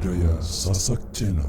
Budaya Sasak Channel.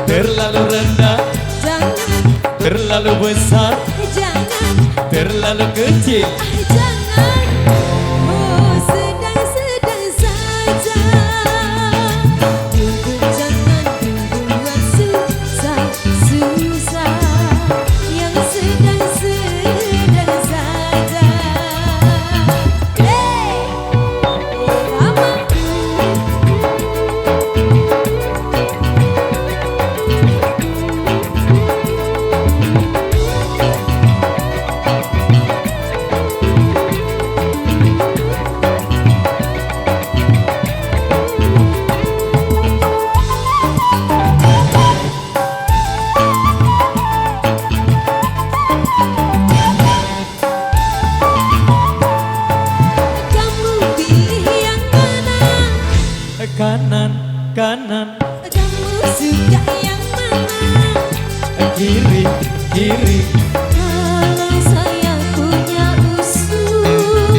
Terlalu rendah, jangan. Terlalu besar, jangan. Terlalu kecil, jangan. Oh, sedang-sedang saja. Jangan buat susah-susah. Yang sedang-sedang saja. Kanan, kanan. Kamu suka yang mana? Kiri, kiri. Kalau saya punya usul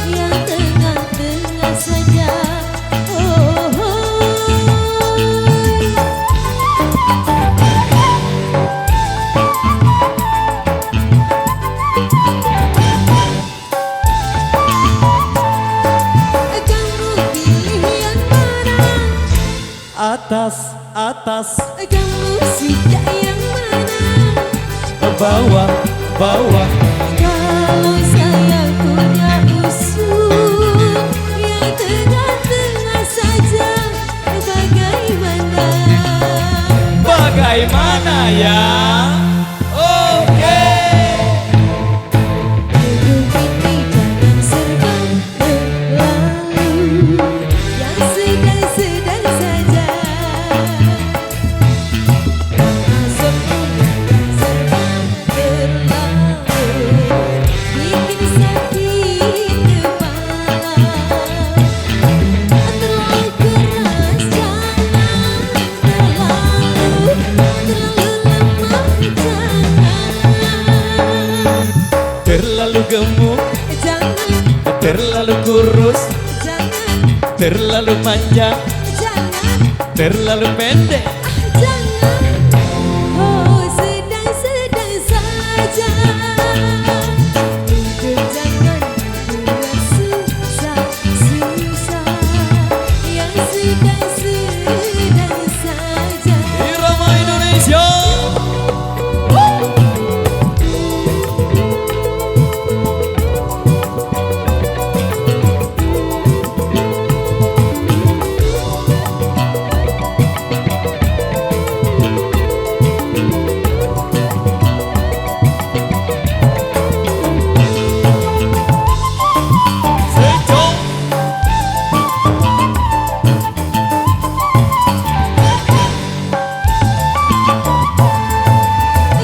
yang tengah-tengah saja. Oh, kamu pilih yang mana? Atas, atas. Kamu suka yang mana? Bawah, bawah. Kalau saya punya usul yang tengah-tengah saja, bagaimana? Bagaimana ya? Oke. Hidup ini jangan serba berlalu, yang sedang-sedang saja. Masuk serba berlalu, bikin sakit kepala. Terlalu keras jangan, terlalu lemah jangan. Terlalu gemuk, Jangan, terlalu kurus, jangan, terlalu panjang, jangan, terlalu pendek. jangan. Oh, sedang-sedang saja. Hidup jangan buat susah-susah. Yang sedang-sedang saja. Irama Indonesia.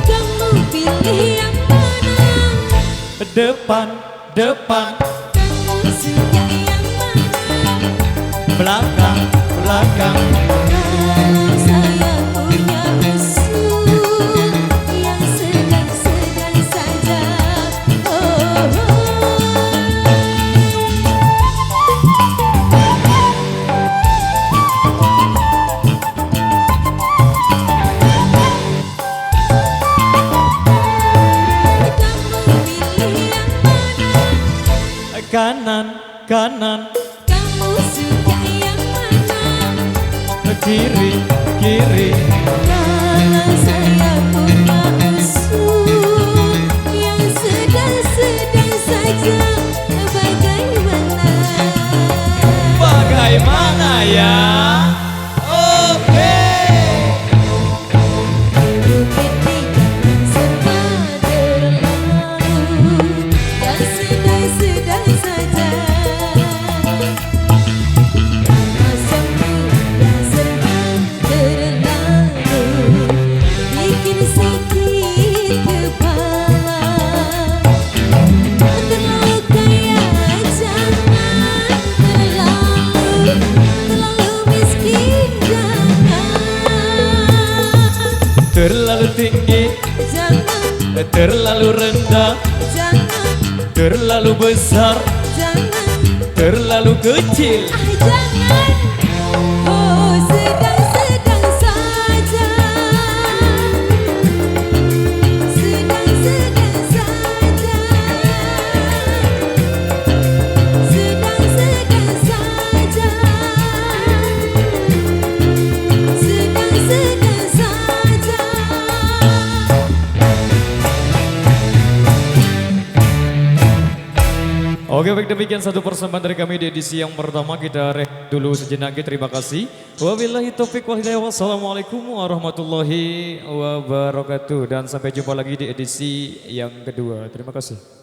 Kamu pilih yang mana? Depan, depan. Kamu suka yang mana? Belakang, belakang. Kalau saya punya usul yang sedang-sedang saja. Oh, kanan, Kamu suka yang mana? kiri, kiri. Kalau saya punya musuh yang sedang-sedang saja, bagaimana? Bagaimana ya? Oke. Terlalu tinggi, Jangan, terlalu rendah, jangan, terlalu besar, jangan, terlalu kecil. jangan. Oh, sedang-sedang saja. Sedang-sedang saja. Sedang-sedang saja. Sedang-sedang saja. Oke, baik, demikian satu persembahan dari kami di edisi yang pertama. Kita rek dulu sejenak. Terima kasih. Wabillahi taufiq wal hidayah. Wassalamualaikum warahmatullahi wabarakatuh. Dan sampai jumpa lagi di edisi yang kedua. Terima kasih.